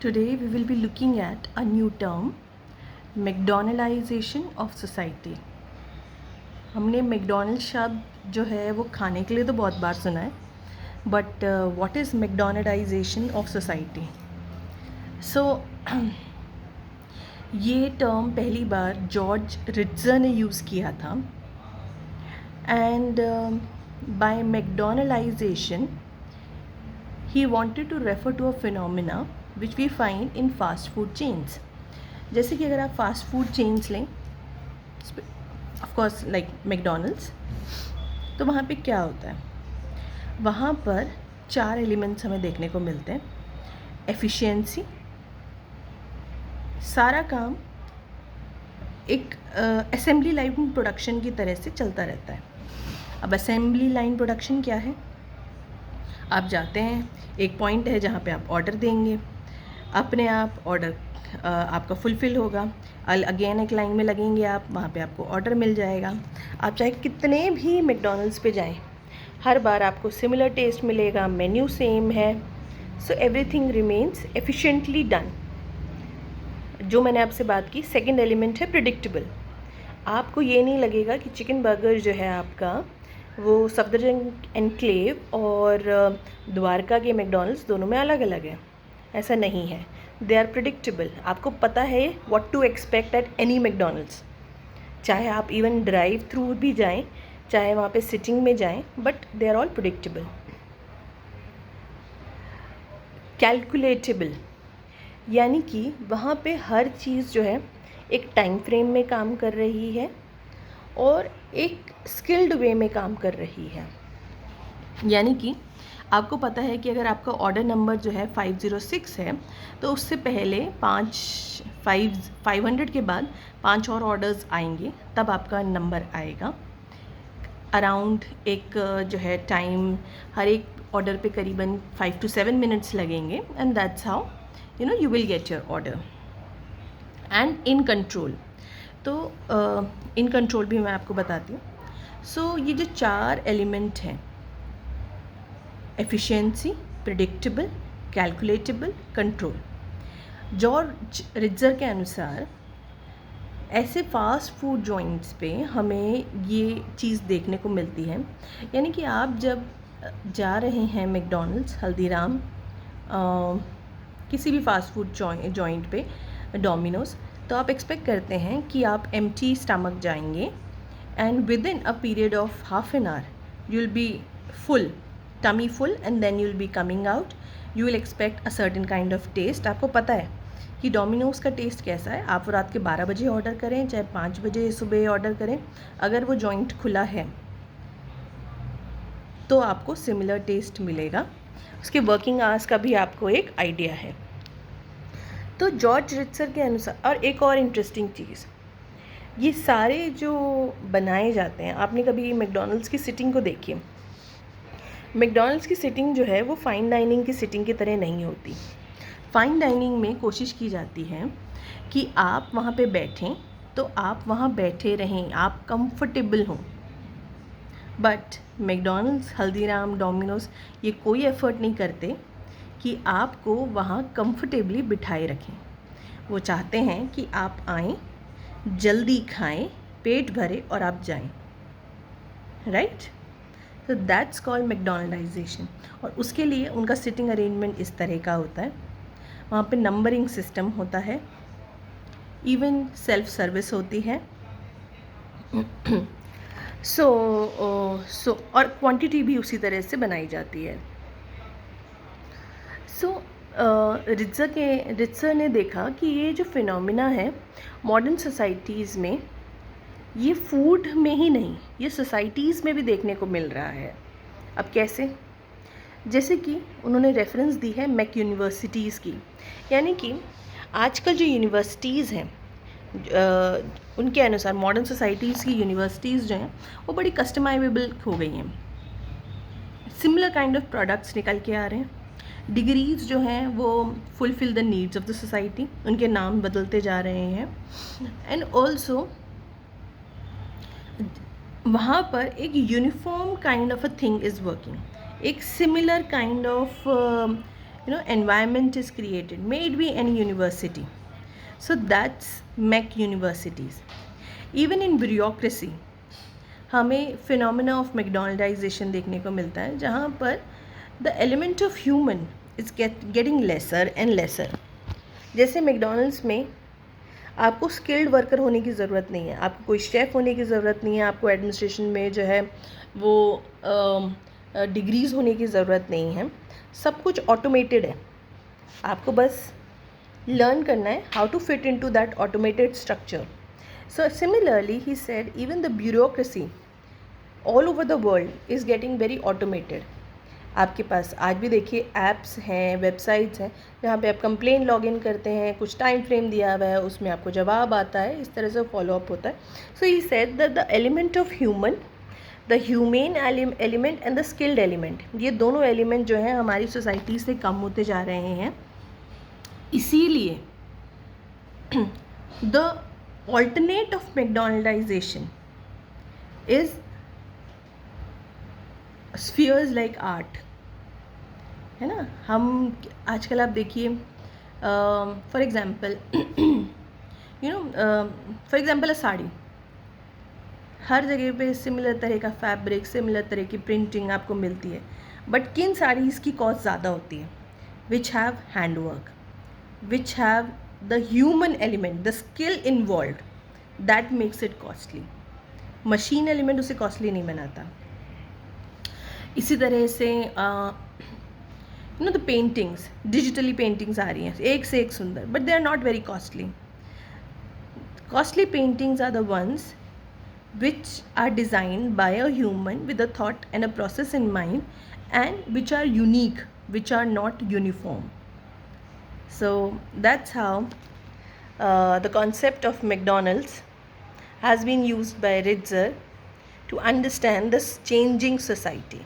Today we will be looking at a new term, McDonaldization of society. हमने McDonald शब्द जो है वो खाने के लिए तो बहुत बार सुना है, but what is McDonaldization of society? So ये टर्म पहली बार जॉर्ज रिट्ज़र ने यूज़ किया था, and by McDonaldization he wanted to refer to a phenomena which we find in fast food chains. जैसे कि अगर आप फास्ट फूड चेन्स लें, ऑफ कोर्स लाइक मैकडोनल्ड्स, तो वहाँ पे क्या होता है? वहाँ पर 4 एलिमेंट्स हमें देखने को मिलते हैं। एफिशिएंसी, सारा काम एक असेंबली लाइन प्रोडक्शन की तरह से चलता रहता है। अब असेंबली लाइन प्रोडक्शन क्या है? आप जाते हैं, एक पॉइंट है जहाँ पे आप ऑर्डर देंगे, अपने आप ऑर्डर आपका फुलफ़िल होगा, अगेन एक लाइन में लगेंगे आप, वहाँ पे आपको ऑर्डर मिल जाएगा। आप चाहे कितने भी मैकडोनल्ड्स पे जाएं, हर बार आपको सिमिलर टेस्ट मिलेगा, मेन्यू सेम है, so everything remains efficiently done. जो मैंने आपसे बात की, सेकेंड एलिमेंट है प्रिडिक्टेबल। आपको ये नहीं लगेगा कि चिकन बर्गर जो है आपका वो सफदरजंग एनक्लेव और द्वारका के मैकडोनल्ड्स दोनों में अलग अलग है, ऐसा नहीं है। They are predictable. आपको पता है what to expect at any McDonald's, चाहे आप इवन ड्राइव थ्रू भी जाएं, चाहे वहाँ पे सिटिंग में जाएं, but they are all predictable. Calculatable, यानी कि वहाँ पे हर चीज़ जो है एक टाइम फ्रेम में काम कर रही है और एक स्किल्ड वे में काम कर रही है। यानी कि आपको पता है कि अगर आपका ऑर्डर नंबर जो है 506 है, तो उससे पहले 500 के बाद 5 और ऑर्डर्स आएंगे, तब आपका नंबर आएगा। अराउंड एक जो है टाइम, हर एक ऑर्डर पे करीबन 5 to 7 मिनट्स लगेंगे, and that's how you will get your order. And in control, तो इन कंट्रोल भी मैं आपको बताती हूँ। सो ये जो 4 एलिमेंट हैं, एफिशिएंसी, प्रिडिक्टेबल, कैलकुलेटेबल, कंट्रोल, जॉर्ज रिट्ज़र के अनुसार ऐसे फास्ट फूड जॉइंट्स पे हमें ये चीज़ देखने को मिलती है। यानी कि आप जब जा रहे हैं मैकडोनल्ड्स, हल्दीराम, किसी भी फास्ट फूड जॉइंट पे, डोमिनोज़, तो आप एक्सपेक्ट करते हैं कि आप एम्प्टी स्टमक जाएंगे, and within a period of half an hour you will be full, tummy full, and then you will be coming out. You will expect a certain kind of taste. आपको पता है कि Domino's का test कैसा है। आप रात के 12 बजे ऑर्डर करें, चाहे 5 बजे सुबह ऑर्डर करें, अगर वो जॉइंट खुला है तो आपको सिमिलर टेस्ट मिलेगा। उसके वर्किंग आवर्स का भी आपको एक आइडिया है। तो जॉर्ज रिट्ज़र के अनुसार, और एक और इंटरेस्टिंग चीज़, ये सारे जो बनाए जाते हैं, आपने कभी मैकडोनल्ड्स की सिटिंग को देखिए। मैकडोनल्ड्स की सिटिंग जो है वो फ़ाइन डाइनिंग की सिटिंग की तरह नहीं होती। फ़ाइन डाइनिंग में कोशिश की जाती है कि आप वहाँ पे बैठें तो आप वहाँ बैठे रहें, आप कंफर्टेबल हों। बट मैकडोनल्ड्स, हल्दीराम, डोमिनोज़ ये कोई एफ़र्ट नहीं करते कि आपको वहाँ कंफर्टेबली बिठाए रखें। वो चाहते हैं कि आप आएँ, जल्दी खाएं, पेट भरे और आप जाएं, राइट? तो दैट्स कॉल्ड मैकडोनल्डाइजेशन। और उसके लिए उनका सिटिंग अरेंजमेंट इस तरह का होता है। वहाँ पे नंबरिंग सिस्टम होता है, इवन सेल्फ सर्विस होती है। सो और क्वांटिटी भी उसी तरह से बनाई जाती है। सो रिट्ज़र ने देखा कि ये जो फिनोमिना है मॉडर्न सोसाइटीज़ में, ये फूड में ही नहीं, ये सोसाइटीज़ में भी देखने को मिल रहा है। अब कैसे? जैसे कि उन्होंने रेफरेंस दी है मैक यूनिवर्सिटीज़ की। यानी कि आजकल जो यूनिवर्सिटीज़ हैं, उनके अनुसार मॉडर्न सोसाइटीज़ की यूनिवर्सिटीज़ जो हैं वो बड़ी कस्टमाइजेबल हो गई हैं। सिमिलर काइंड ऑफ प्रोडक्ट्स निकल के आ रहे हैं। डिग्रीज़ जो हैं वो fulfil the needs of the society, उनके नाम बदलते जा रहे हैं। एंड ऑल्सो वहाँ पर एक uniform kind of a thing is working, एक similar kind of environment is created, may it be any university. So that's MEC universities. Even in bureaucracy हमें फिनोमेना ऑफ मैकडोनल्डाइजेशन देखने को मिलता है, जहाँ पर the element of human is getting lesser and lesser. जैसे McDonald's में आपको स्किल्ड वर्कर होने की ज़रूरत नहीं है, आपको कोई शेफ़ होने की ज़रूरत नहीं है, आपको एडमिनिस्ट्रेशन में जो है वो डिग्रीज़ होने की ज़रूरत नहीं है. सब कुछ ऑटोमेटेड है, आपको बस लर्न करना है how to fit into that automated structure. So similarly, he said even the bureaucracy all over the world is getting very automated. आपके पास आज भी देखिए ऐप्स हैं, वेबसाइट्स हैं, जहाँ पे आप कंप्लेन लॉगिन करते हैं, कुछ टाइम फ्रेम दिया हुआ है, उसमें आपको जवाब आता है, इस तरह से फॉलोअप होता है. So he said that the element of human, the humane element and the skilled element, ये दोनों एलिमेंट जो हैं हमारी सोसाइटी से कम होते जा रहे हैं. इसीलिए the alternate of McDonaldization is spheres like art, है ना. हम आजकल आप देखिए for example for example sari, हर जगह पे सिमिलर तरह का फैब्रिक, सिमिलर तरह की प्रिंटिंग आपको मिलती है, बट किन साड़ीज़ की कॉस्ट ज़्यादा होती है? Which have hand work, which have the human element, the skill involved, that makes it costly. Machine element उसे कॉस्टली नहीं बनाता. इसी तरह से द पेंटिंग्स, डिजिटली पेंटिंग्स आ रही हैं एक से एक सुंदर, but they are not very costly. Costly paintings are the ones which are designed by a human with a thought and a process in mind, and which are unique, which are not uniform. So that's how the concept of McDonald's has been used by Ritzer to understand this changing society.